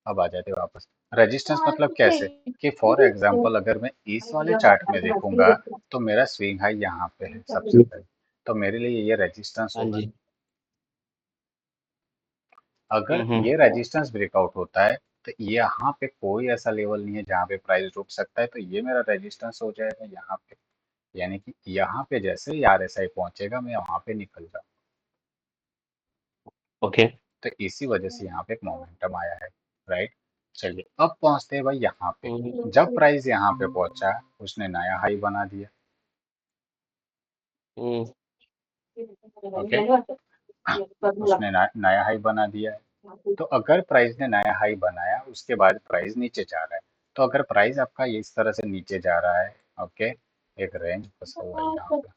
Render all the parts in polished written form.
अब आ जाते वापस। रेजिस्टेंस मतलब कैसे कि फॉर एग्जांपल अगर मैं इस वाले चार्ट में देखूंगा तो मेरा स्विंग हाई यहाँ पे है सबसे पहले, तो मेरे लिए ये रेजिस्टेंस हाँ होगा। जी। अगर हम्म। ये रेजिस्टेंस ब्रेकआउट होता है तो यहाँ पे कोई ऐसा लेवल नहीं है जहाँ पे प्राइस रुक सकता है, तो ये मेरा रेजिस्टेंस हो जाएगा यहाँ पे। यानी कि यहाँ पे जैसे ही RSI पहुंचेगा मैं वहां पे निकल जाऊँ। ओके। तो इसी वजह से यहाँ पे एक मोमेंटम आया है, राइट। चलिए अब पहुंचते हैं भाई यहाँ पे। जब प्राइस यहाँ पे पहुंचा उसने नया हाई बना दिया। हम्म। ओके, उसने नया हाई बना दिया है। तो अगर प्राइस ने नया हाई बनाया उसके बाद प्राइस नीचे जा रहा है, तो अगर प्राइस आपका इस तरह से नीचे जा रहा है, ओके, एक रेंज फंसा हुआ है यहाँ पे।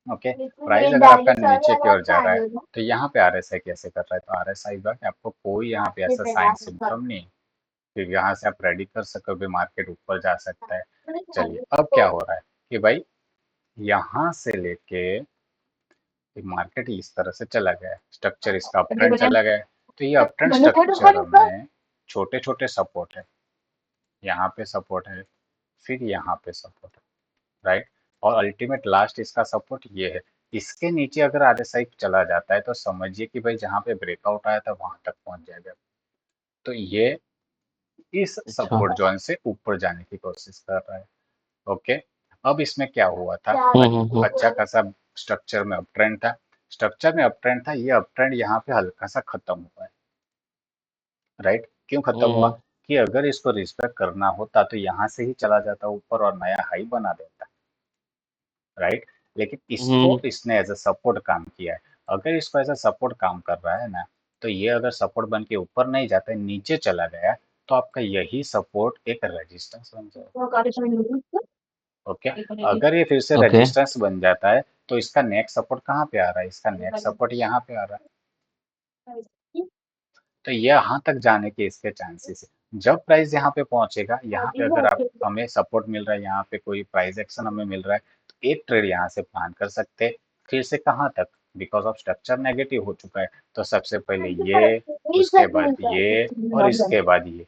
ओके, प्राइस अगर आपका नीचे की ओर जा रहा है तो यहाँ पे RSI कैसे कर रहा है, तो RSI का आपको कोई यहाँ पे ऐसा साइन सिम्टम नहीं फिर यहाँ से आप रेडी कर सकोगे मार्केट ऊपर जा सकता है। चलिए अब क्या हो रहा है कि भाई यहाँ से लेके मार्केट इस तरह से चला गया है, स्ट्रक्चर इसका अप ट्रेंड चला गया है। तो ये अप ट्रेंड स्ट्रक्चर में छोटे छोटे सपोर्ट है, यहाँ पे सपोर्ट है, फिर यहाँ पे सपोर्ट है, राइट। और अल्टीमेट लास्ट इसका सपोर्ट ये है। इसके नीचे अगर RSI चला जाता है तो समझिए कि भाई जहाँ पे ब्रेकआउट आया था वहां तक पहुंच जाएगा। तो ये इस अच्छा। सपोर्ट जोन से ऊपर जाने की कोशिश कर रहा है। ओके, अब इसमें क्या हुआ था, अच्छा खासा स्ट्रक्चर में अप ट्रेंड था, स्ट्रक्चर में अप ट्रेंड था, ये अप ट्रेंड यहाँ पे हल्का सा खत्म हुआ है, राइट। क्यों खत्म हुआ हम्म। कि अगर इसको रिस्पेक्ट करना होता तो यहाँ से ही चला जाता ऊपर और नया हाई बना देता, राइट। लेकिन इसको हम्म। इसने एज अ सपोर्ट काम किया है। अगर इसको एज अ सपोर्ट काम कर रहा है ना, तो ये अगर सपोर्ट बन के ऊपर नहीं जाता है नीचे चला गया, तो आपका यही सपोर्ट एक रेजिस्टेंस बन जाएगा। ओके, अगर ये फिर से ओके। रेजिस्टेंस बन जाता है तो इसका नेक्स्ट सपोर्ट कहाँ पे आ रहा है, इसका नेक्स्ट सपोर्ट यहाँ पे आ रहा है। तो यहाँ तक जाने के इसके चांसेस है। जब प्राइस यहाँ पे पहुंचेगा, यहाँ पे अगर आप हमें सपोर्ट मिल रहा है, यहाँ पे कोई प्राइस एक्शन हमें मिल रहा है, तो एक ट्रेड यहाँ से प्लान कर सकते हैं। फिर से कहाँ तक, बिकॉज ऑफ स्ट्रक्चर नेगेटिव हो चुका है, तो सबसे पहले ये, उसके बाद ये, और इसके बाद ये।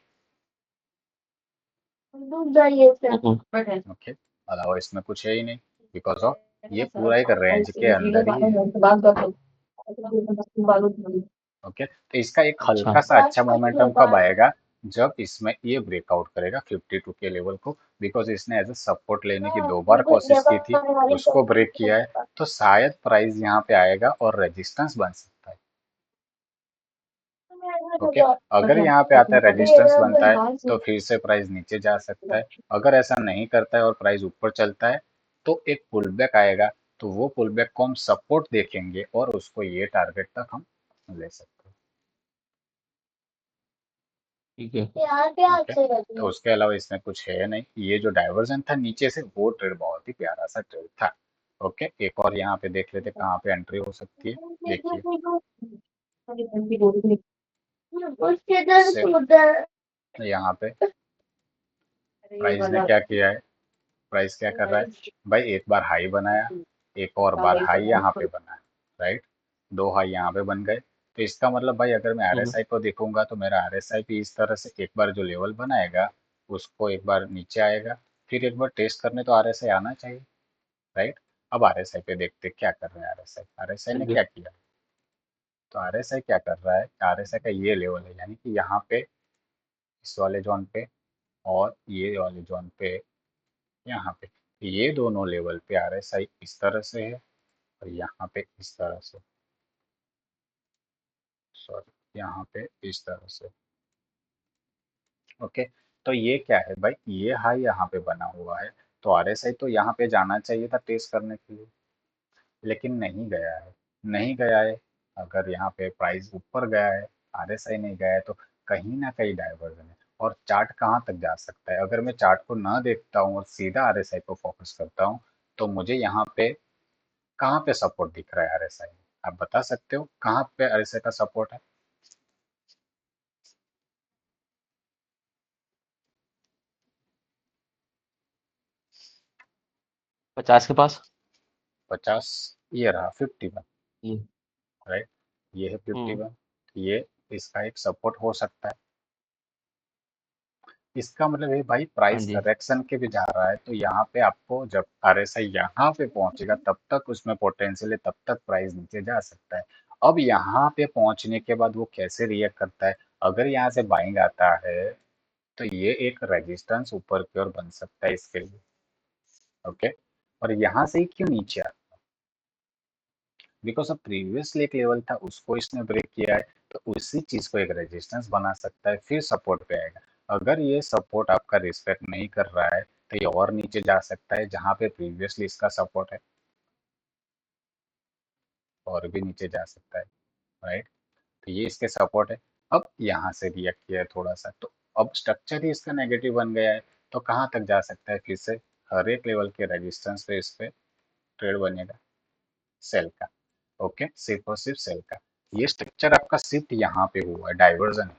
ओके, अलावा इसमें कुछ है ही नहीं, बिकॉज ऑफ ये पूरा एक रेंज के अंदर ही है। ओके, तो इसका एक अच्छा। हल्का सा अच्छा मोमेंटम कब आएगा, जब इसमें ये ब्रेकआउट करेगा 52 के लेवल को, बिकॉज इसने एज अ सपोर्ट लेने की 2 बार कोशिश की थी, उसको ब्रेक किया है, तो शायद प्राइस यहाँ पे आएगा और रेजिस्टेंस बन सकता है। ओके, अगर यहाँ पे आता है रेजिस्टेंस बनता है तो फिर से प्राइस नीचे जा सकता है। अगर ऐसा नहीं करता है और प्राइस ऊपर चलता है तो एक पुल बैक आएगा, तो वो पुल बैक को हम सपोर्ट देखेंगे और उसको ये टारगेट तक हम ले सकते हैं। ठीक है। ठीक है, तो उसके अलावा इसमें कुछ है नहीं। ये जो डाइवर्जन था नीचे से वो ट्रेड बहुत ही प्यारा सा ट्रेड था। ओके, एक और यहाँ पे देख लेते कहाँ पे एंट्री हो सकती है। देखिए यहाँ पे प्राइस ने क्या किया है, प्राइस क्या कर रहा है भाई, एक बार हाई बनाया, एक और बार हाई यहाँ पे बनाया, राइट। 2 हाई यहाँ पे बन गए, तो इसका मतलब भाई अगर मैं RSI को देखूंगा तो मेरा RSI भी इस तरह से एक बार जो लेवल बनाएगा उसको एक बार नीचे आएगा, फिर एक बार टेस्ट करने तो RSI आना चाहिए, राइट। अब RSI पे देखते क्या कर रहे हैं। RSI ने चलिए। क्या किया, तो RSI क्या कर रहा है, RSI का ये लेवल है, यानी कि यहाँ पे इस वाले जोन पे और ये वाले जोन पे, यहाँ पे ये दोनों लेवल पे RSI इस तरह से है और यहाँ पे इस तरह से, सॉरी यहाँ पे इस तरह से। ओके, तो ये क्या है भाई, ये हाई यहाँ पे बना हुआ है, तो RSI तो यहाँ पे जाना चाहिए था टेस्ट करने के लिए, लेकिन नहीं गया है, नहीं गया है। अगर यहाँ पे प्राइस ऊपर गया है, RSI नहीं गया है, तो कहीं ना कहीं डाइवर्जन है। और चार्ट कहाँ तक जा सकता है, अगर मैं चार्ट को ना देखता हूँ और सीधा RSI को फोकस करता हूँ, तो मुझे यहाँ पे कहाँ पे सपोर्ट दिख रहा है RSI में, आप बता सकते हो कहाँ पे RSI का सपोर्ट है। 50 के पास। 50, ये रहा 51, हम्म। राइट, ये है हम्म। 51, ये इसका एक सपोर्ट हो सकता है। इसका मतलब है भाई हाँ प्राइस जी। करेक्शन के भी जा रहा है, तो यहाँ पे आपको जब आरएसआई यहाँ पे पहुंचेगा तब तक उसमें पोटेंशियल है, तब तक प्राइस नीचे जा सकता है। अब यहाँ पे पहुंचने के बाद वो कैसे रिएक्ट करता है, अगर यहाँ से बाइंग आता है तो ये एक रेजिस्टेंस ऊपर की ओर बन सकता है इसके लिए। ओके, और यहाँ से ही क्यों नीचे आ, बिकॉज अब प्रीवियसली एक लेवल था उसको इसने ब्रेक किया है, तो उसी चीज को एक रेजिस्टेंस बना सकता है, फिर सपोर्ट पे आएगा। अगर ये सपोर्ट आपका रिस्पेक्ट नहीं कर रहा है तो ये और नीचे जा सकता है, जहां पे प्रीवियसली इसका सपोर्ट है, और भी नीचे जा सकता है। राइट, तो ये इसके सपोर्ट है। अब यहाँ से रिएक्ट किया है थोड़ा सा, तो अब स्ट्रक्चर ही इसका नेगेटिव बन गया है, तो कहाँ तक जा सकता है फिर से, हर एक लेवल के रेजिस्टेंस पे इस पे ट्रेड बनेगा सेल का। ओके, सिर्फ और सिर्फ सेल का। ये स्ट्रक्चर आपका शिफ्ट यहाँ पे हुआ है, डाइवर्जन है।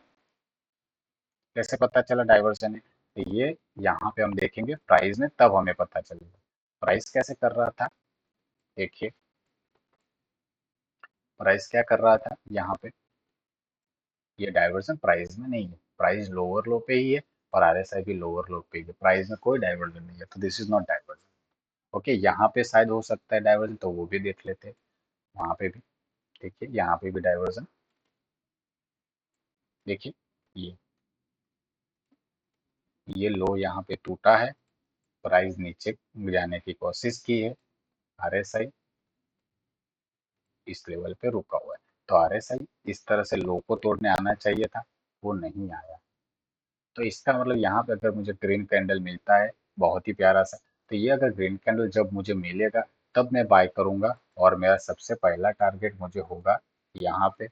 कैसे पता चला डाइवर्जन है, तो ये यहाँ पे हम देखेंगे प्राइस में, तब हमें पता चलेगा प्राइस कैसे कर रहा था। देखिए प्राइस क्या कर रहा था यहाँ पे, ये डाइवर्जन प्राइस में नहीं है, प्राइस लोअर लो पे ही है, और आरएसआई भी लोअर लो पे ही है, प्राइस में कोई डाइवर्जन नहीं है, तो this is not diversion. Okay, यहाँ पे शायद हो सकता है डाइवर्जन, तो वो भी देख लेते हैं। वहां पे भी देखिए, यहाँ पे भी डाइवर्जन देखिए, ये लो यहाँ पे टूटा है, प्राइस नीचे जाने की कोशिश की है, आरएसआई इस लेवल पे रुका हुआ है, तो आरएसआई इस तरह से लो को तोड़ने आना चाहिए था, वो नहीं आया। तो इसका मतलब यहाँ पे अगर मुझे ग्रीन कैंडल मिलता है, बहुत ही प्यारा सा, तो ये अगर ग्रीन कैंडल जब मुझे मिलेगा तब मैं बाय करूंगा, और मेरा सबसे पहला टारगेट मुझे होगा यहाँ पे,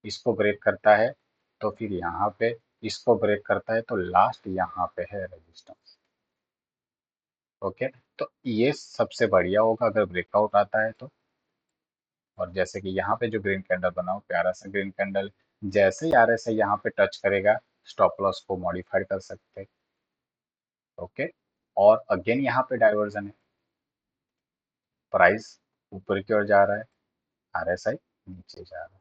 इसको ब्रेक करता है तो फिर यहाँ पे, इसको ब्रेक करता है तो लास्ट यहाँ पे है रेजिस्टेंस। ओके, तो ये सबसे बढ़िया होगा अगर ब्रेकआउट आता है तो। और जैसे कि यहाँ पे जो ग्रीन कैंडल बना हो, प्यारा सा ग्रीन कैंडल, जैसे ही आरएसआई यहाँ पे टच करेगा, स्टॉप लॉस को मॉडिफाई कर सकते हैं। ओके, और अगेन यहाँ पे डाइवर्जन है, प्राइस ऊपर की ओर जा रहा है, आरएसआई नीचे जा रहा है,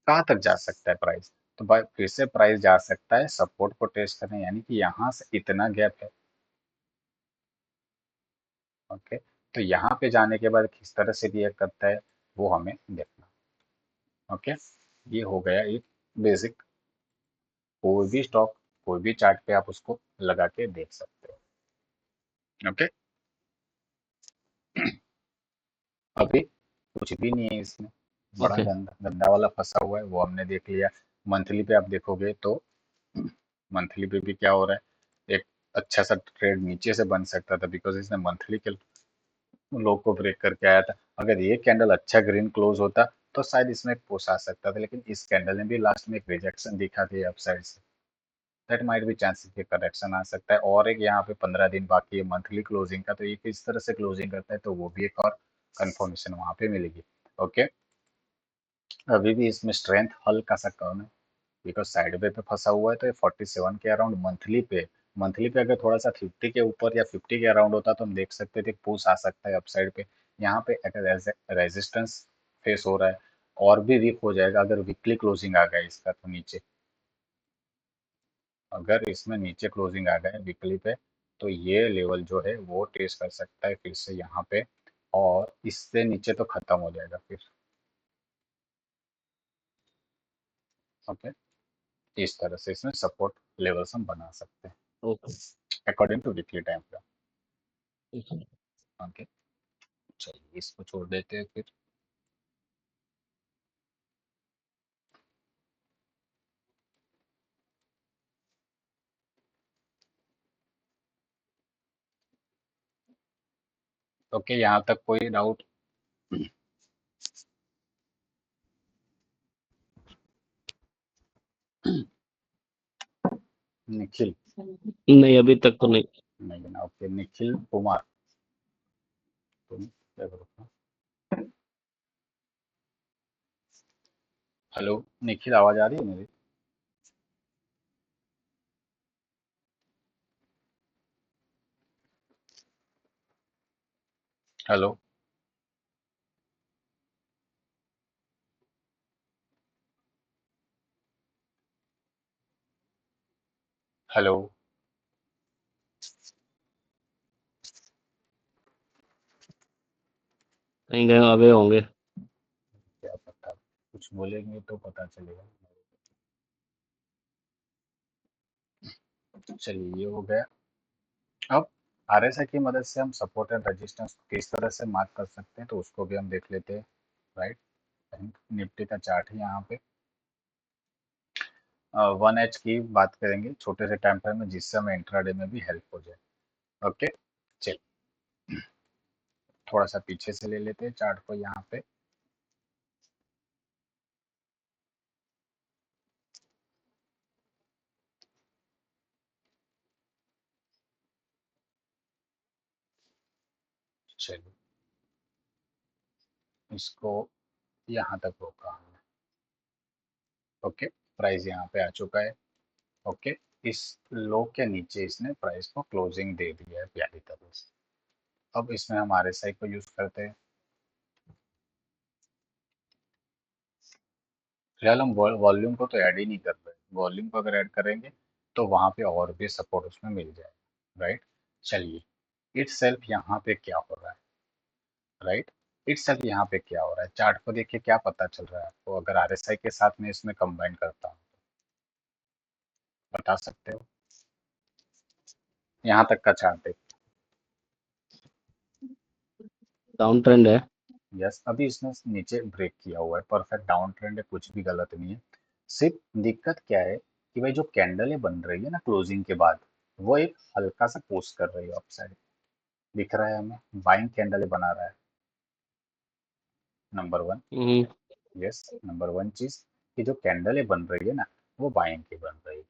कहाँ तक जा सकता है प्राइस, तो भाई फिर से प्राइस जा सकता है सपोर्ट को टेस्ट करने, यानी कि यहाँ से इतना गैप है। ओके, तो यहाँ पे जाने के बाद किस तरह से रिएक्ट करता है वो हमें देखना। ओके, ये हो गया एक बेसिक, कोई भी स्टॉक कोई भी चार्ट पे आप उसको लगा के देख सकते हो। ओके, अभी कुछ भी नहीं है इसमें, बड़ा ओके। गंदा गंदा वाला फंसा हुआ है, वो हमने देख लिया। मंथली पे आप देखोगे तो मंथली पे भी क्या हो रहा है, एक अच्छा सा ट्रेड नीचे से बन सकता था, बिकॉज इसने मंथली के लो को ब्रेक करके आया था। अगर ये कैंडल अच्छा ग्रीन क्लोज होता तो शायद इसमें एक पुश आ सकता था, लेकिन इस कैंडल ने भी लास्ट में एक रिजेक्शन दिखा दिया अपसाइड से, दैट माइट भी चांसेस कि करेक्शन आ सकता है। और एक यहाँ पे 15 दिन बाकी है मंथली क्लोजिंग का, तो ये किस तरह से क्लोजिंग करता है, तो वो भी एक और कंफर्मेशन वहां पे मिलेगी। ओके, अभी भी इसमें स्ट्रेंथ हल्का सा कम है, बिकॉज साइड वे पे फंसा हुआ है, तो ये 47 के अराउंड मंथली पे अगर थोड़ा सा 50 के ऊपर या 50 के अराउंड होता तो हम देख सकते थे पुश आ सकता है अपसाइड पे। यहाँ पे अगर रेजिस्टेंस फेस हो रहा है, और भी वीक हो जाएगा अगर वीकली क्लोजिंग आ गया इसका, तो नीचे, अगर इसमें नीचे क्लोजिंग आ गया वीकली पे, तो ये लेवल जो है वो टेस्ट कर सकता है फिर से यहाँ पे, और इससे नीचे तो खत्म हो जाएगा फिर। ओके, इस तरह से इसमें सपोर्ट लेवल्स हम बना सकते हैं okay. According to weekly time frame. ठीक है। ओके, चलिए इसको छोड़ देते हैं फिर। ओके, यहाँ तक कोई डाउट? निखिल, नहीं, अभी तक तो नहीं। नहीं ना, ओके, निखिल कुमार, तुम क्या करो? हेलो निखिल, आवाज आ रही है मेरी? Hello, hello. कहीं गए अवे होंगे। क्या पता, कुछ बोलेंगे तो पता चलेगा। चलिए ये हो गया। अब आरएसआई की मदद से हम सपोर्ट एंड रेजिस्टेंस किस तरह से मार्क कर सकते हैं तो उसको भी हम देख लेते हैं। राइट, निफ्टी का चार्ट है यहाँ पे। 1H की बात करेंगे छोटे से टाइम फ्रेम में, जिससे हमें इंट्राडे में भी हेल्प हो जाए। ओके, चल थोड़ा सा पीछे से ले लेते हैं चार्ट को यहाँ पे। चलिए इसको यहाँ तक रोका हमने। ओके, प्राइस यहाँ पे आ चुका है। ओके, इस लो के नीचे इसने प्राइस को क्लोजिंग दे दिया है प्यारी तरह से। अब इसमें हम आरएसआई को यूज करते हैं। फिलहाल हम वॉल्यूम को तो ऐड ही नहीं कर रहे, वॉल्यूम को अगर ऐड करेंगे तो वहां पे और भी सपोर्ट उसमें मिल जाएगा। राइट, चलिए इट सेल्फ यहाँ पे क्या हो रहा है। राइट, इट सेल्फ यहाँ पे क्या हो रहा है, चार्ट को देखिए क्या पता चल रहा है आपको, अगर आरएसआई के साथ में इसमें कंबाइन करता हूँ बता सकते हो। यहाँ तक का चार्ट देखिए। डाउन ट्रेंड है। यस, अभी इसने नीचे ब्रेक किया हुआ है, परफेक्ट डाउन ट्रेंड है, कुछ भी गलत नहीं है। सिर्फ दिक्कत क्या है कि भाई जो कैंडल बन रही है ना क्लोजिंग के बाद, वो एक हल्का सा पोस्ट कर रही है अपसाइड, दिख रहा है हमें, बाइंग कैंडल बना रहा है। Number one. Hmm, yes, number one चीज कि जो कैंडल बन रही है ना, वो बाइंग की बन रही है।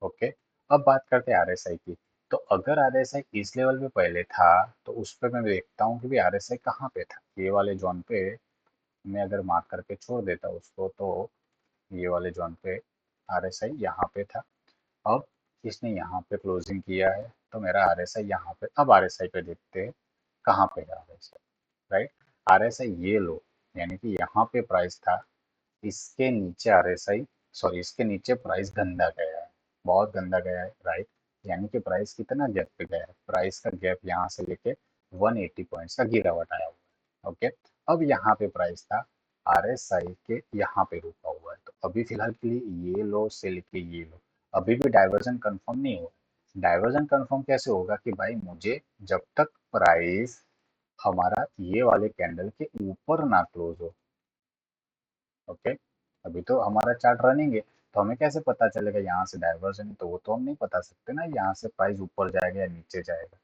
ओके, अब बात करते हैं आरएसआई की। तो अगर आरएसआई इस लेवल पे पहले था तो उस पे मैं देखता हूँ कि भाई आरएसआई कहाँ पे था, ये वाले जोन पे। मैं अगर मार्क करके छोड़ देता उसको तो ये वाले जोन पे आरएसआई यहाँ पे था। अब इसने यहाँ पे क्लोजिंग किया है तो मेरा आरएसआई यहाँ पे। अब आरएसआई पे देखते हैं कहाँ पे है आरएसआई। राइट, आरएसआई ये लो, यानी कि यहाँ पे प्राइस था, इसके नीचे आरएसआई, सॉरी इसके नीचे प्राइस गंदा गया है, बहुत गंदा गया है। राइट, यानी कि प्राइस कितना गैप पे गया है, प्राइस का गैप यहाँ से लेके 180 पॉइंट्स का गिरावट आया हुआ है। ओके, अब यहाँ पे प्राइस था आरएसआई के यहाँ पे रुका हुआ है, तो अभी फिलहाल के लिए ये लो से लेके ये लो, अभी भी डाइवर्जन कंफर्म नहीं हुआ। डाइवर्जन कंफर्म कैसे होगा कि भाई मुझे जब तक प्राइस हमारा ये वाले कैंडल के ऊपर ना क्लोज हो। ओके, अभी तो हमारा चार्ट रनिंग है, तो हमें कैसे पता चलेगा यहाँ से डाइवर्जन है, तो वो तो हम नहीं बता सकते ना यहाँ से प्राइस ऊपर जाएगा या नीचे जाएगा।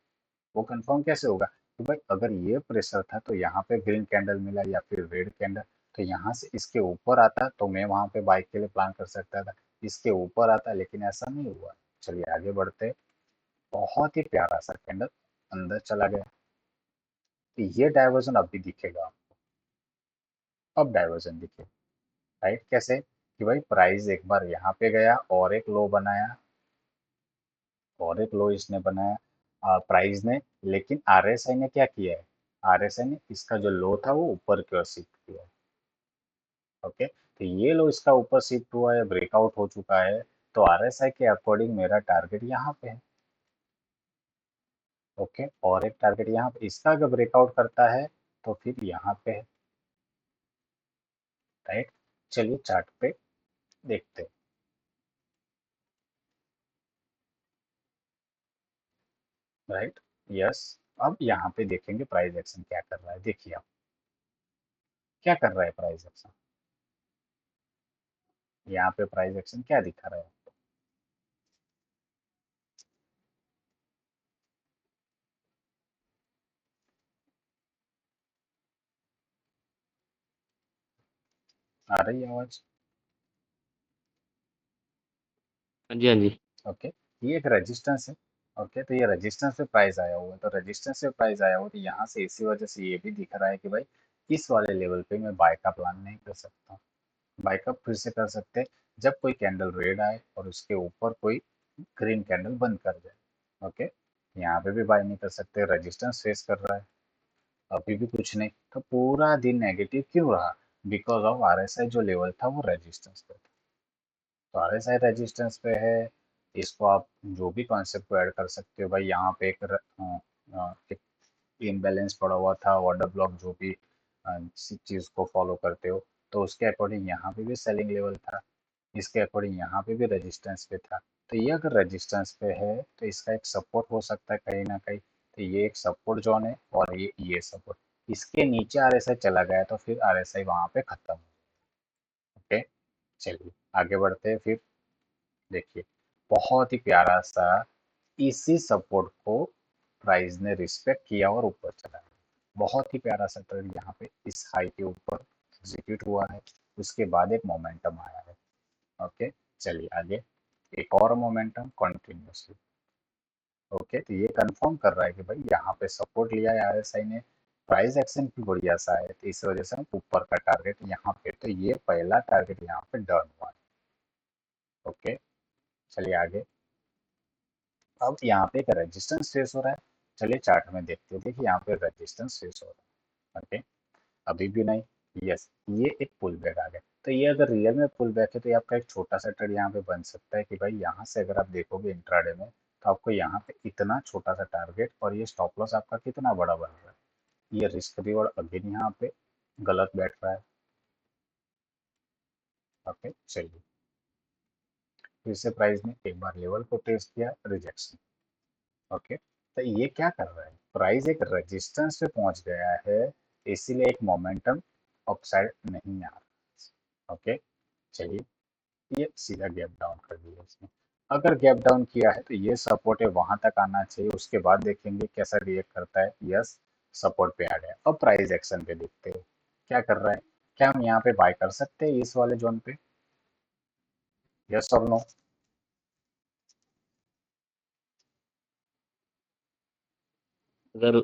वो कंफर्म कैसे होगा कि भाई अगर ये प्रेशर था तो यहाँ पे ग्रीन कैंडल मिला या फिर रेड कैंडल, तो यहाँ से इसके ऊपर आता तो मैं वहां पे बाइक के लिए प्लान कर सकता था, इसके ऊपर आता, लेकिन ऐसा नहीं हुआ। चलिए आगे बढ़ते। बहुत ही प्यारा सा कैंडल अंदर चला गया, तो ये डाइवर्जन अब भी दिखेगा आपको। अब डाइवर्जन दिखे। राइट, कैसे कि भाई प्राइस एक बार यहाँ पे गया और एक लो बनाया, और एक लो इसने बनाया प्राइस ने, लेकिन आरएसआई ने क्या किया है, आरएसआई ने इसका जो लो था वो ऊपर की ओर शिफ्ट किया है। ओके, तो ये लो इसका ऊपर शिफ्ट हुआ है, ब्रेकआउट हो चुका है, तो आरएसआई के अकॉर्डिंग मेरा टारगेट यहाँ पे है। ओके, और एक टारगेट यहाँ पे, इसका अगर ब्रेकआउट करता है तो फिर यहाँ पे है। राइट, चलिए चार्ट पे देखते हैं। राइट, यस, अब यहाँ पे देखेंगे प्राइस एक्शन क्या कर रहा है, देखिए आप क्या कर रहा है प्राइस एक्शन। यहाँ पे प्राइस एक्शन क्या दिखा रहा है, आ रही है आवाज। हाँ जी, हाँ जी। ओके, ये एक रेजिस्टेंस है। ओके, तो ये रेजिस्टेंस पे प्राइस आया हुआ है, तो रेजिस्टेंस पे प्राइस आया हुआ है, तो यहाँ से इसी वजह से ये भी दिख रहा है कि भाई इस वाले लेवल पे मैं बाय का प्लान नहीं कर सकता। बाय कब फिर से कर सकते हैं, जब कोई कैंडल रेड आए और उसके ऊपर कोई ग्रीन कैंडल बंद कर जाए। ओके, यहाँ पे भी बाय नहीं कर सकते, रेजिस्टेंस फेस कर रहा है, अभी भी कुछ नहीं, तो पूरा दिन नेगेटिव क्यों रहा, बिकॉज ऑफ आरएसआई जो लेवल था वो रेजिस्टेंस पे था। तो आरएसआई रेजिस्टेंस पे है, इसको आप जो भी कॉन्सेप्ट को ऐड कर सकते हो भाई। यहाँ पे एक इम्बैलेंस पड़ा हुआ था, ऑर्डर ब्लॉक जो भी चीज़ को फॉलो करते हो, तो उसके अकॉर्डिंग यहाँ पे भी सेलिंग लेवल था, इसके अकॉर्डिंग यहाँ पे भी रेजिस्टेंस पे था। तो ये अगर रेजिस्टेंस पे है तो इसका एक सपोर्ट हो सकता है कहीं ना कहीं। तो ये एक सपोर्ट जोन है और ये सपोर्ट, इसके नीचे आरएसआई चला गया तो फिर आरएसआई वहां पे खत्म। ओके, चलिए आगे बढ़ते हैं फिर। देखिए, बहुत ही प्यारा सा इसी सपोर्ट को प्राइस ने रिस्पेक्ट किया और ऊपर चला गया। बहुत ही प्यारा सा ट्रेंड यहाँ पे इस हाई के ऊपर एग्जीक्यूट हुआ है। उसके बाद एक मोमेंटम आया है। ओके, चलिए आगे। एक और मोमेंटम कंटिन्यूसली। ओके, तो ये कंफर्म कर रहा है कि भाई यहाँ पे सपोर्ट लिया है आरएसआई ने, प्राइस एक्शन भी बढ़िया सा है, तो इस वजह से हम ऊपर का टारगेट यहाँ पे, तो ये पहला टारगेट यहाँ पे डन हुआ है। ओके, चलिए आगे। अब यहाँ पे एक रेजिस्टेंस फेस हो रहा है। चलिए चार्ट में देखते हैं। देखिए यहाँ पे रेजिस्टेंस फेस हो रहा है। ओके, अभी भी नहीं। यस, ये एक पुल बैक आ गया। तो ये अगर रियल में पुल बैक है तो ये आपका एक छोटा सा ट्रेड यहाँ पे बन सकता है कि भाई यहाँ से अगर आप देखोगे इंट्राडे में, तो आपको यहाँ पे इतना छोटा सा टारगेट और ये स्टॉप लॉस आपका कितना बड़ा बन रहा है। ये रिस्क रिवॉर्ड अगेन यहाँ पे गलत बैठ रहा है। ओके, चलिए फिर से प्राइस ने एक बार लेवल को टेस्ट किया, रिजेक्शन। ओके, तो ये क्या कर रहा है, प्राइस एक रेजिस्टेंस पे पहुंच गया है, इसीलिए एक मोमेंटम अपसाइड नहीं आ रहा। ओके, चलिए ये सीधा गैप डाउन कर दिया इसने। अगर गैप डाउन किया है तो ये सपोर्ट है, वहां तक आना चाहिए, उसके बाद देखेंगे कैसा रिएक्ट करता है। यस, सपोर्ट पे आ गया। अब प्राइस एक्शन पे देखते हैं क्या कर रहा है। क्या हम यहाँ पे बाय कर सकते हैं इस वाले जोन पे? यस और नो? अगर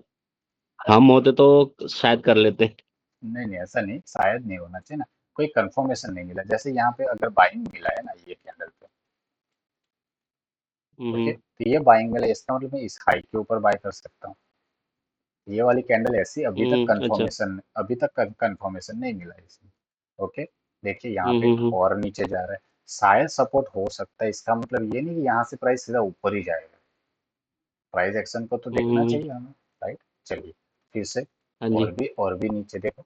हम होते तो शायद कर लेते। नहीं नहीं, ऐसा नहीं, शायद नहीं होना चाहिए ना। कोई कंफर्मेशन नहीं मिला, जैसे यहाँ पे अगर बाइंग मिला है ना ये कैंडल पे। ओके, हम्म तो ये बाइंग मिला, इसका मतलब मैं इस हाई के ऊपर बाय कर सकता हूँ। ये वाली कैंडल ऐसी अच्छा। अभी तक कंफर्मेशन नहीं मिला इसमें। ओके, देखिए यहाँ पे हम्म। और नीचे जा रहा है, शायद सपोर्ट हो सकता है। इसका मतलब ये नहीं कि यहाँ से प्राइस सीधा ऊपर ही जाएगा। प्राइस एक्शन को तो देखना हम्म। चाहिए हमें, राइट। चलिए फिर से हाँ जी। और भी नीचे देखो।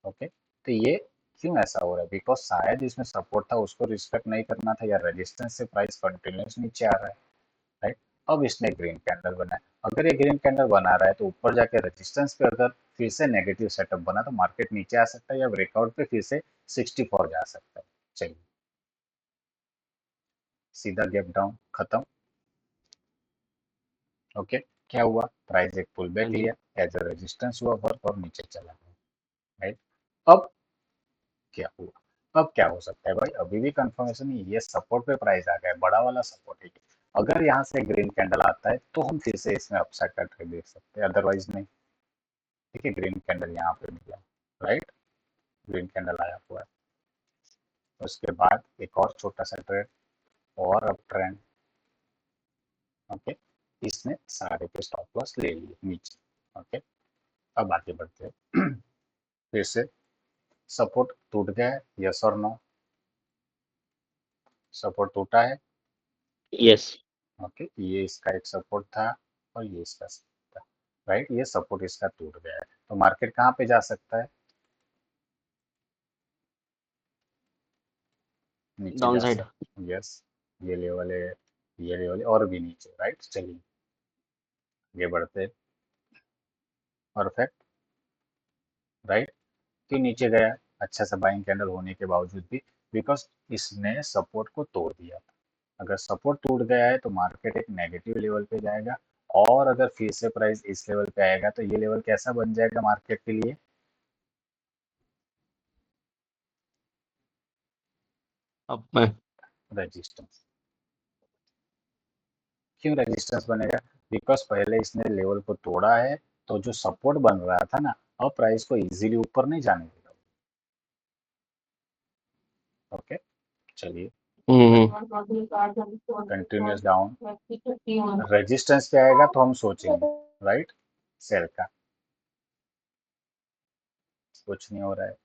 ओके, तो ये क्यों ऐसा हो रहा है? बिकॉज शायद इसमें सपोर्ट था, उसको रिस्पेक्ट नहीं करना था, या रेजिस्टेंस से प्राइस कंटिन्यूस नीचे आ रहा है, राइट। अब इसने ग्रीन कैंडल बनाया। अगर ये ग्रीन कैंडल बना रहा है तो ऊपर जाके रेजिस्टेंस पे अगर फिर से नेगेटिव सेटअप बना तो मार्केट नीचे आ सकता है, या ब्रेकआउट पे फिर से 64 जा सकता है। चलिए सीधा गैप डाउन, खत्म। ओके, क्या हुआ, प्राइस एक पुल हाँ बैक जी। लिया, एज अ रेजिस्टेंस हुआ वर्क और नीचे चला गया, राइट। अब क्या हुआ, अब क्या हो सकता है भाई? अभी भी कंफर्मेशन नहीं, ये सपोर्ट पे प्राइस आ गया है, बड़ा वाला सपोर्ट है। अगर यहाँ से ग्रीन कैंडल आता है तो हम फिर से इसमें अपसाइड का ट्रेड देख सकते हैं, अदरवाइज नहीं। ठीक है, ग्रीन कैंडल यहाँ पे मिला, राइट, ग्रीन कैंडल आया हुआ है। उसके बाद एक और छोटा सा ट्रेड और अप ट्रेंड। ओके, इसने सारे के स्टॉप लॉस ले लिए नीचे। ओके, अब आगे बढ़ते हैं। फिर से सपोर्ट टूट गया है, यस और नो? सपोर्ट टूटा है। यस। ओके, ये इसका एक सपोर्ट था और ये इसका support था, राइट। ये सपोर्ट इसका टूट गया है, तो मार्केट कहाँ पे जा सकता है? नीचे डाउन जा साइड। सकता है, यस। ये लेवल है, ये लेवल है और भी नीचे, राइट। चलिए आगे बढ़ते हैं। Perfect, right. क्यों नीचे गया? अच्छा सा बाइंग कैंडल होने के बावजूद भी, बिकॉज इसने सपोर्ट को तोड़ दिया था। अगर सपोर्ट टूट गया है तो मार्केट एक नेगेटिव लेवल पे जाएगा, और अगर फिर से प्राइस इस लेवल पे आएगा तो ये लेवल कैसा बन जाएगा मार्केट के लिए? अब मैं। रेजिस्टेंस। क्यों रेजिस्टेंस बनेगा? बिकॉज पहले इसने लेवल को तोड़ा है, तो जो सपोर्ट बन रहा था ना, अब प्राइस को इजीली ऊपर नहीं जाने देगा। ओके, चलिए कंटिन्यूस डाउन, रेजिस्टेंस पे आएगा तो हम सोचेंगे, राइट, सेल का। कुछ नहीं हो रहा है,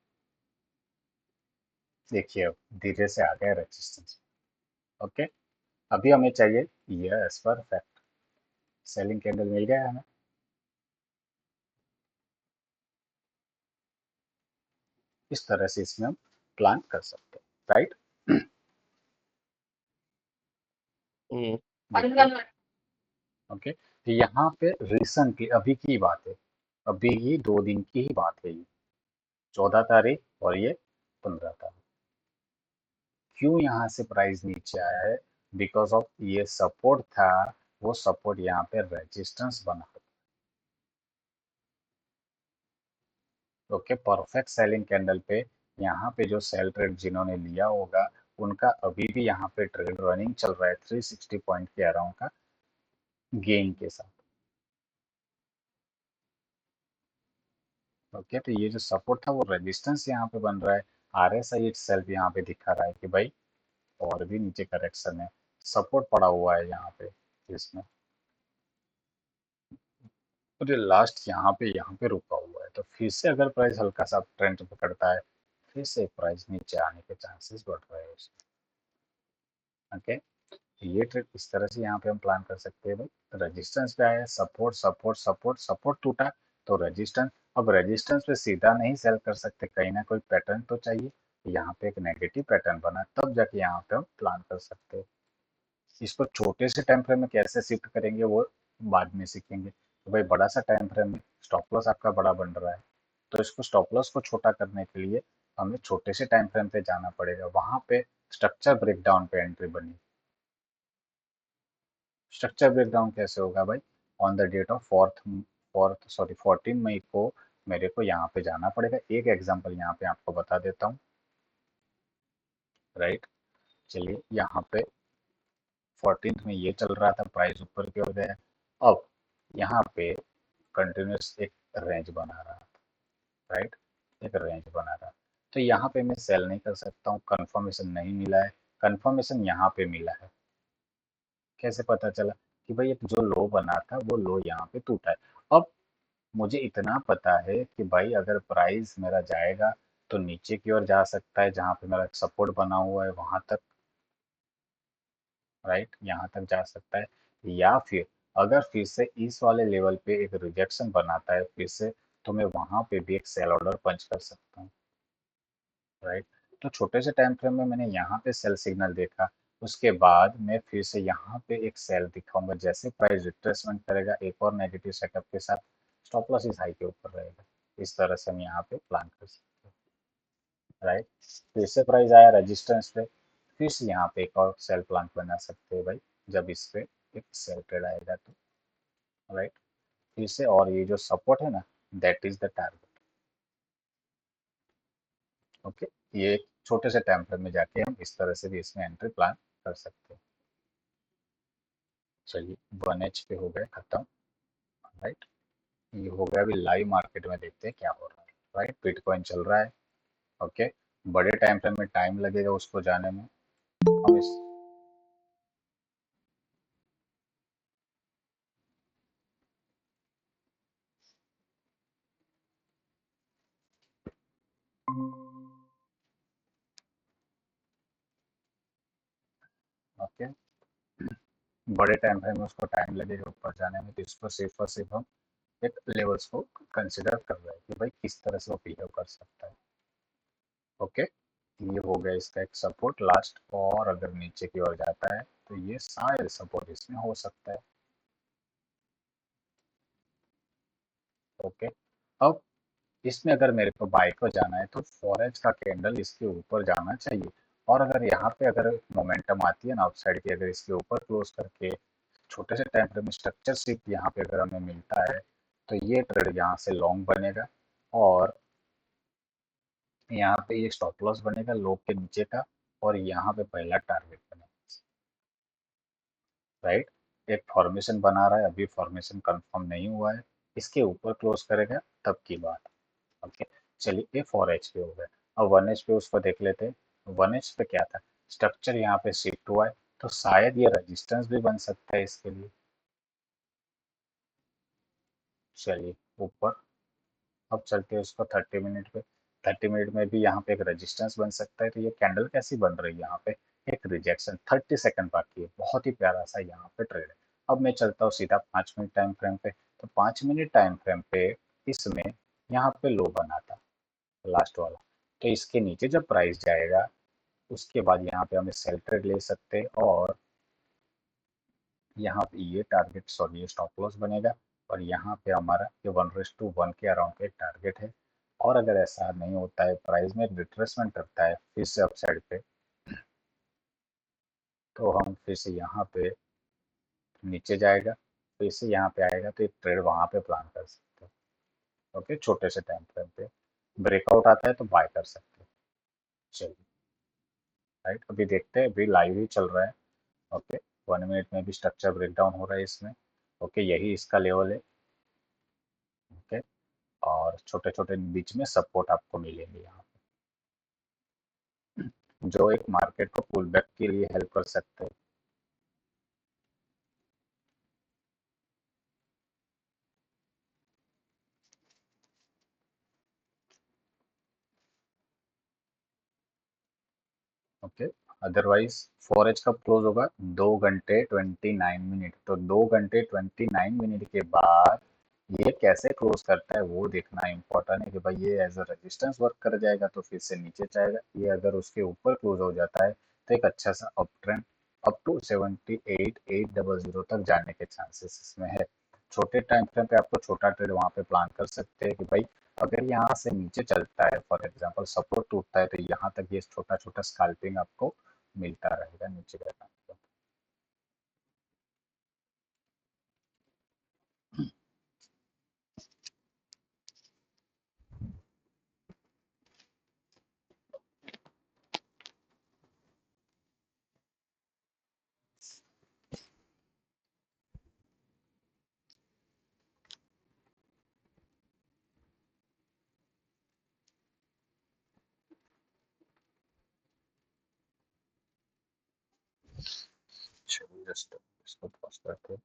देखिए अब धीरे से आ गया रेजिस्टेंस। ओके, अभी हमें चाहिए ये as per fact, selling candle मिल गया हमें। इस तरह से इसमें हम प्लान कर सकते हैं, राइट। हम्म, देखिए, ओके, तो यहाँ पे रिसेंटली अभी की बात है, अभी ये 2 दिन की ही बात है, ये 14 तारीख और ये 15 तारीख। क्यों यहाँ से प्राइस नीचे आया है? बिकॉज ऑफ ये सपोर्ट था, वो सपोर्ट यहाँ पे रेजिस्टेंस बना। ओके, परफेक्ट सेलिंग कैंडल पे यहाँ पे जो सेल ट्रेड जिन्होंने लिया होगा उनका अभी भी यहाँ पे ट्रेड रनिंग चल रहा है 360 पॉइंट के अराउंड का गेन के साथ। ओके, तो ये जो सपोर्ट था वो रेजिस्टेंस यहाँ पे बन रहा है। आरएसआई सेल्फ यहाँ पे दिखा रहा है कि भाई और भी नीचे करेक्शन है, सपोर्ट पड़ा हुआ है यहाँ पे इसमें, और ये लास्ट यहाँ पे रुका हुआ है। तो फिर से अगर प्राइस हल्का सा ट्रेंड पकड़ता है, फिर से प्राइस नीचे आने के चांसेस बढ़ रहे हैं उसमें। ओके, ये ट्रेड इस तरह से यहाँ पे हम प्लान कर सकते हैं भाई। रेजिस्टेंस पे आया, सपोर्ट सपोर्ट सपोर्ट सपोर्ट टूटा, तो रेजिस्टेंस, अब रेजिस्टेंस पे सीधा नहीं सेल कर सकते, कहीं ना कोई पैटर्न तो चाहिए। यहाँ पे एक नेगेटिव पैटर्न बना, तब जाके यहाँ पे हम प्लान कर सकते हैं। इसको छोटे से टाइम फ्रेम में कैसे शिफ्ट करेंगे वो बाद में सीखेंगे। तो भाई बड़ा सा टाइम फ्रेम में स्टॉप लॉस आपका बड़ा बन रहा है, तो इसको स्टॉप लॉस को छोटा करने के लिए हमें छोटे से टाइम फ्रेम पे जाना पड़ेगा, वहां पे स्ट्रक्चर ब्रेकडाउन पे एंट्री बनी। स्ट्रक्चर ब्रेकडाउन कैसे होगा भाई? On the date of fourth sorry 14 मई को मेरे को यहाँ पे जाना पड़ेगा। एक एग्जांपल यहाँ पे आपको बता देता हूँ, राइट। चलिए, यहाँ पे 14 में ये चल रहा था, प्राइस ऊपर की ओर गया। अब यहाँ पे कंटिन्यूस एक रेंज बना रहा था, राइट, एक रेंज बना रहा। तो यहाँ पे मैं सेल नहीं कर सकता हूँ, कंफर्मेशन नहीं मिला है। कंफर्मेशन यहाँ पे मिला है, कैसे पता चला? कि भाई एक जो लो बना था वो लो यहाँ पे टूटा है। अब मुझे इतना पता है कि भाई अगर प्राइस मेरा जाएगा तो नीचे की ओर जा सकता है, जहाँ पे मेरा सपोर्ट बना हुआ है वहां तक, राइट, यहाँ तक जा सकता है। या फिर अगर फिर से इस वाले लेवल पे एक रिजेक्शन बनाता है फिर से, तो मैं वहां पे भी एक सेल ऑर्डर पंच कर सकता हूँ, राइट। तो छोटे से टाइम फ्रेम में मैंने यहाँ पे सेल सिग्नल देखा, उसके बाद मैं फिर से यहाँ पे एक सेल दिखाऊंगा, जैसे प्राइस रिट्रेसमेंट करेगा एक और नेगेटिव सेटअप के साथ, स्टॉप लॉस इस हाई के ऊपर रहेगा। इस तरह से हम यहाँ पे प्लान कर सकते हैं, राइट। फिर से प्राइस आया रेजिस्टेंस पे, फिर से यहाँ पे एक और सेल प्लान बना सकते हैं भाई, जब इस पे एक सेल ट्रेड आएगा तो, राइट। फिर से, और ये जो सपोर्ट है ना, that is the target. Okay, ये एक छोटे से टाइम फ्रेम में जाके हम इस तरह से भी इसमें एंट्री प्लान कर सकते हैं। चलिए, 1H पे हो गए खत्म, राइट। ये हो गया, अभी लाइव मार्केट में देखते हैं क्या हो रहा है, राइट। बिटकॉइन चल रहा है, ओके। बड़े टाइम फ्रेम में टाइम लगेगा उसको जाने में, हम इस ओके, बड़े टाइम फ्रेम में उसको टाइम लगेगा ऊपर जाने में, तो इसको सिर्फ और सिर्फ हम एक लेवल्स को कंसिडर कर रहे हैं कि भाई किस तरह से वो बिहेव कर सकता है। ओके, ये हो गया इसका एक सपोर्ट लास्ट, और अगर नीचे की ओर जाता है तो ये शायद सपोर्ट इसमें हो सकता है। ओके, अब इसमें अगर मेरे को बाय को जाना है तो फॉरेज का कैंडल इसके ऊपर जाना चाहिए, और अगर यहाँ पे अगर मोमेंटम आती है ना आउटसाइड की, अगर इसके ऊपर क्लोज करके छोटे से टाइम फ्रेम में स्ट्रक्चर शिफ्ट यहाँ पे अगर हमें मिलता है, तो ये ट्रेड यहाँ से लॉन्ग बनेगा, और यहाँ पे ये स्टॉप लॉस बनेगा लो के नीचे का, और यहाँ पे पहला टारगेट बनेगा, राइट। एक फॉर्मेशन बना रहा है, अभी फॉर्मेशन कंफर्म नहीं हुआ है, इसके ऊपर क्लोज करेगा तब की बात। ओके, चलिए ये 4H पे हो गया। अब 1H पे उसको देख लेते हैं। 1H पे क्या था, स्ट्रक्चर यहाँ पे शिफ्ट हुआ है, तो शायद ये रेजिस्टेंस भी बन सकता है इसके लिए। चलिए ऊपर, अब चलते हैं उसको 30 मिनट पे। 30 मिनट में भी यहाँ पे एक रेजिस्टेंस बन सकता है। तो ये कैंडल कैसी बन रही है यहाँ पे, एक रिजेक्शन, 30 सेकंड बाकी है, बहुत ही प्यारा सा यहाँ पे ट्रेड है। अब मैं चलता हूँ सीधा 5 मिनट टाइम फ्रेम पे। तो 5 मिनट टाइम फ्रेम पे इसमें यहाँ पे लो बना था लास्ट वाला, तो इसके नीचे जब प्राइस जाएगा उसके बाद यहाँ पे हम सेल ट्रेड ले सकते हैं, और यहाँ पे ये टारगेट, सॉरी ये स्टॉप लॉस बनेगा, और यहाँ पे हमारा ये 1:1 के अराउंड का एक टारगेट है। और अगर ऐसा नहीं होता है, प्राइस में रिट्रेसमेंट करता है फिर से अपसाइड पे, तो हम फिर से यहाँ पे नीचे जाएगा, फिर से यहाँ पे आएगा, तो एक ट्रेड वहाँ पे प्लान कर सकते हैं। ओके, छोटे से टाइम फ्रेम पे ब्रेकआउट आता है तो बाय कर सकते हैं। चलिए, राइट, अभी देखते हैं, अभी लाइव ही चल रहा है। ओके, 1 मिनट में भी स्ट्रक्चर ब्रेकडाउन हो रहा है इसमें। ओके, यही इसका लेवल है। ओके, और छोटे छोटे बीच में सपोर्ट आपको मिलेंगे यहाँ पे, जो एक मार्केट को पुल बैक के लिए हेल्प कर सकते हैं। ओके, अदरवाइज 4H कब क्लोज होगा, 2 घंटे 29 मिनट। तो 2 घंटे 29 मिनट के बाद ये कैसे क्लोज करता है वो देखना इम्पोर्टेंट है, कि भाई ये एज अ रेजिस्टेंस वर्क कर जाएगा तो फिर से नीचे जाएगा, ये अगर उसके ऊपर क्लोज हो जाता है तो एक अच्छा सा अप ट्रेंड अप टू 78,800 तक जाने के चांसेस इसमें है। छोटे टाइम फ्रेम पे आपको छोटा ट्रेड वहाँ पे प्लान कर सकते हैं, कि भाई अगर यहाँ से नीचे चलता है, फॉर एग्जांपल सपोर्ट टूटता है, तो यहाँ तक ये छोटा छोटा स्कैल्पिंग आपको मिलता रहेगा नीचे जाना। चलिए जस्ट इसको पॉज करते हैं।